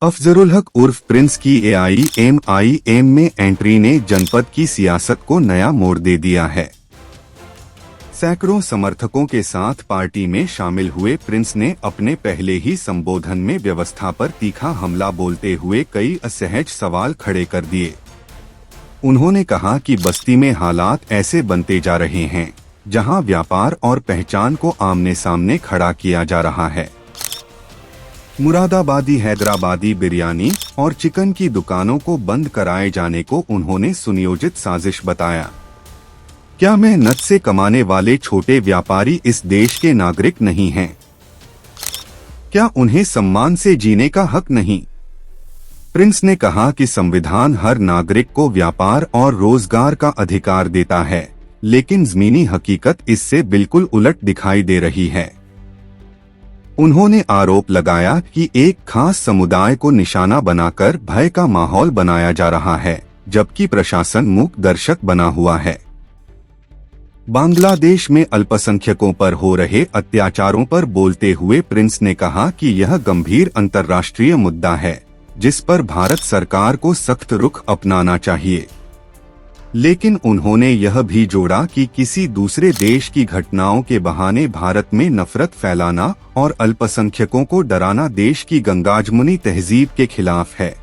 अफजरुल हक उर्फ प्रिंस की एआईएमआईएम में एंट्री ने जनपद की सियासत को नया मोड़ दे दिया है। सैकड़ों समर्थकों के साथ पार्टी में शामिल हुए प्रिंस ने अपने पहले ही संबोधन में व्यवस्था पर तीखा हमला बोलते हुए कई असहज सवाल खड़े कर दिए। उन्होंने कहा कि बस्ती में हालात ऐसे बनते जा रहे हैं जहां व्यापार और पहचान को आमने सामने खड़ा किया जा रहा है। मुरादाबादी हैदराबादी बिरयानी और चिकन की दुकानों को बंद कराए जाने को उन्होंने सुनियोजित साजिश बताया। क्या मेहनत से कमाने वाले छोटे व्यापारी इस देश के नागरिक नहीं हैं? क्या उन्हें सम्मान से जीने का हक नहीं? प्रिंस ने कहा कि संविधान हर नागरिक को व्यापार और रोजगार का अधिकार देता है, लेकिन ज़मीनी हकीकत इससे बिल्कुल उलट दिखाई दे रही है। उन्होंने आरोप लगाया कि एक खास समुदाय को निशाना बनाकर भय का माहौल बनाया जा रहा है, जबकि प्रशासन मूक दर्शक बना हुआ है। बांग्लादेश में अल्पसंख्यकों पर हो रहे अत्याचारों पर बोलते हुए प्रिंस ने कहा कि यह गंभीर अंतर्राष्ट्रीय मुद्दा है, जिस पर भारत सरकार को सख्त रुख अपनाना चाहिए। लेकिन उन्होंने यह भी जोड़ा कि किसी दूसरे देश की घटनाओं के बहाने भारत में नफरत फैलाना और अल्पसंख्यकों को डराना देश की गंगाजमुनी तहजीब के खिलाफ है।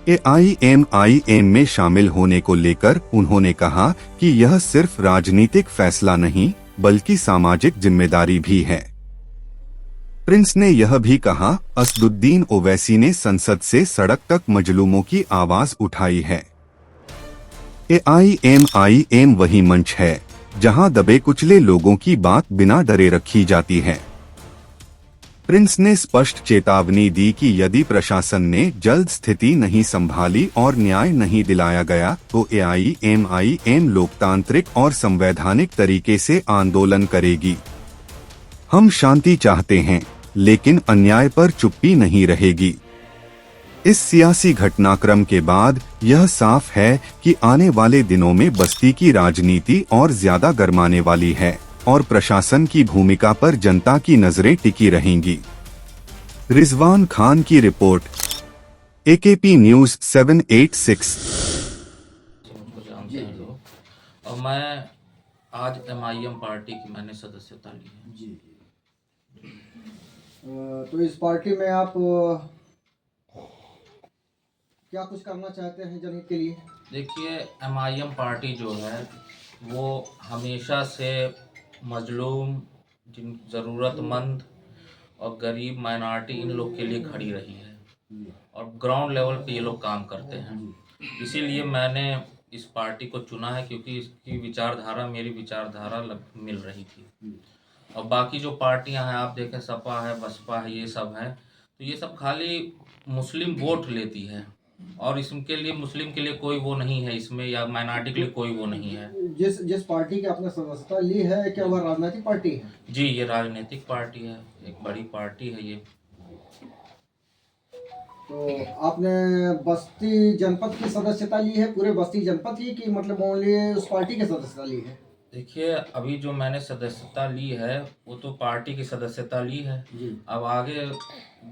एआईएमआईएम में शामिल होने को लेकर उन्होंने कहा कि यह सिर्फ राजनीतिक फैसला नहीं, बल्कि सामाजिक जिम्मेदारी भी है। प्रिंस ने यह भी कहा, असदुद्दीन ओवैसी ने संसद से सड़क तक मजलूमों की आवाज उठाई है। एआईएमआईएम वही मंच है जहां दबे कुचले लोगों की बात बिना डरे रखी जाती है। प्रिंस ने स्पष्ट चेतावनी दी कि यदि प्रशासन ने जल्द स्थिति नहीं संभाली और न्याय नहीं दिलाया गया तो एआईएमआईएम लोकतांत्रिक और संवैधानिक तरीके से आंदोलन करेगी। हम शांति चाहते हैं, लेकिन अन्याय पर चुप्पी नहीं रहेगी। इस सियासी घटनाक्रम के बाद यह साफ है कि आने वाले दिनों में बस्ती की राजनीति और ज्यादा गरमाने वाली है और प्रशासन की भूमिका पर जनता की नजरें टिकी रहेंगी। रिजवान खान की रिपोर्ट, एकेपी न्यूज 786। और मैं आज एमआईएम पार्टी की मैंने सदस्यता ली है। जी। तो इस पार्टी में आप क्या कुछ करना चाहते हैं जनहित के लिए? देखिए, एमआईएम पार्टी जो है वो हमेशा से मजलूम, जिन ज़रूरतमंद और गरीब माइनॉरिटी इन लोग के लिए खड़ी रही है और ग्राउंड लेवल पे ये लोग काम करते हैं। इसीलिए मैंने इस पार्टी को चुना है, क्योंकि इसकी विचारधारा मेरी विचारधारा मिल रही थी। और बाकी जो पार्टियां हैं, आप देखें सपा है, बसपा है, ये सब है, तो ये सब खाली मुस्लिम वोट लेती है और इसके लिए मुस्लिम के लिए कोई वो नहीं है इसमें, या माइनॉरिटी के लिए कोई वो नहीं है। जिस पार्टी की आपने सदस्यता ली है, क्या वह राजनीतिक पार्टी है? जी, ये राजनीतिक पार्टी है, एक बड़ी पार्टी है ये। तो आपने बस्ती जनपद की सदस्यता ली है, पूरे बस्ती जनपद की, कि मतलब ओनली उस पार्टी की सदस्यता ली है? देखिए, अभी जो मैंने सदस्यता ली है वो तो पार्टी की सदस्यता ली है। अब आगे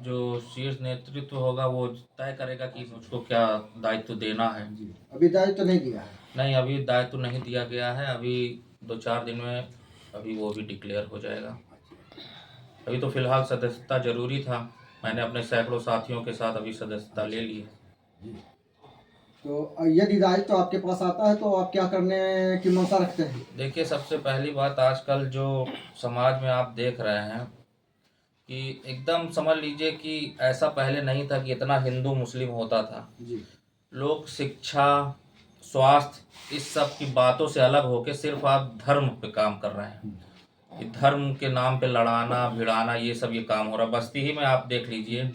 जो शीर्ष नेतृत्व होगा वो तय करेगा कि उसको क्या दायित्व देना है। अभी दायित्व नहीं दिया है? नहीं, अभी दायित्व नहीं दिया गया है। अभी 2-4 दिन में अभी वो भी डिक्लेयर हो जाएगा। अभी तो फिलहाल सदस्यता जरूरी था। मैंने अपने सैकड़ों साथियों के साथ अभी सदस्यता ले ली है। तो यदि दायित्व तो आपके पास आता है तो आप क्या करने की मंशा रखते हैं? देखिए, सबसे पहली बात, आजकल जो समाज में आप देख रहे हैं कि एकदम समझ लीजिए कि ऐसा पहले नहीं था कि इतना हिंदू मुस्लिम होता था। लोग शिक्षा, स्वास्थ्य, इस सब की बातों से अलग होकर सिर्फ आप धर्म पे काम कर रहे हैं। ये धर्म के नाम पे लड़ाना भिड़ाना, ये सब ये काम हो रहा है। बस्ती ही में आप देख लीजिए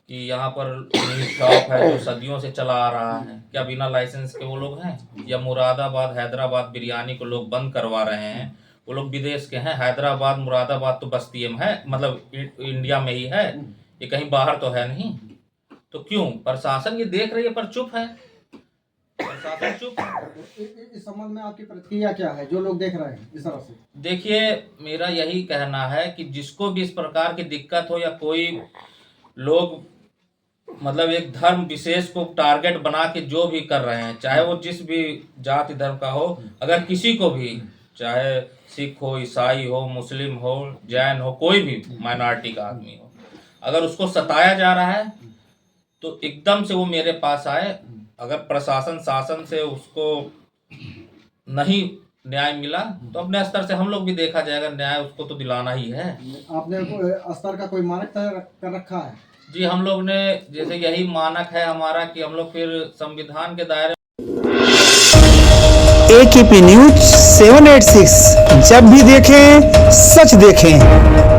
कि यहाँ पर मीट शॉप है जो सदियों से चला आ रहा है। क्या बिना लाइसेंस के वो लोग हैं? या मुरादाबाद हैदराबाद बिरयानी को लोग बंद करवा रहे हैं, वो लोग विदेश के हैं। हैदराबाद मुरादाबाद तो बस्ती में है, मतलब इंडिया में ही है, ये कहीं बाहर तो है नहीं। तो क्यों प्रशासन ये देख रही है पर चुप है? प्रशासन चुप है। इस संबंध में आपकी प्रतिक्रिया क्या है, जो लोग देख रहे हैं इस तरह से? देखिए, मेरा यही कहना है कि जिसको भी इस प्रकार की दिक्कत हो या कोई लोग मतलब एक धर्म विशेष को टारगेट बना के जो भी कर रहे हैं, चाहे वो जिस भी जाति धर्म का हो, अगर किसी को भी, चाहे सिख हो, ईसाई हो, मुस्लिम हो, जैन हो, कोई भी माइनॉरिटी का आदमी हो, अगर उसको सताया जा रहा है तो एकदम से वो मेरे पास आए। अगर प्रशासन शासन से उसको नहीं न्याय मिला तो अपने स्तर से हम लोग भी देखा जाएगा, न्याय उसको तो दिलाना ही है। आपने स्तर का कोई मानक तय कर रखा है? जी, हम लोग ने जैसे यही मानक है हमारा कि हम लोग फिर संविधान के दायरे। AKP न्यूज 786, जब भी देखें सच देखें।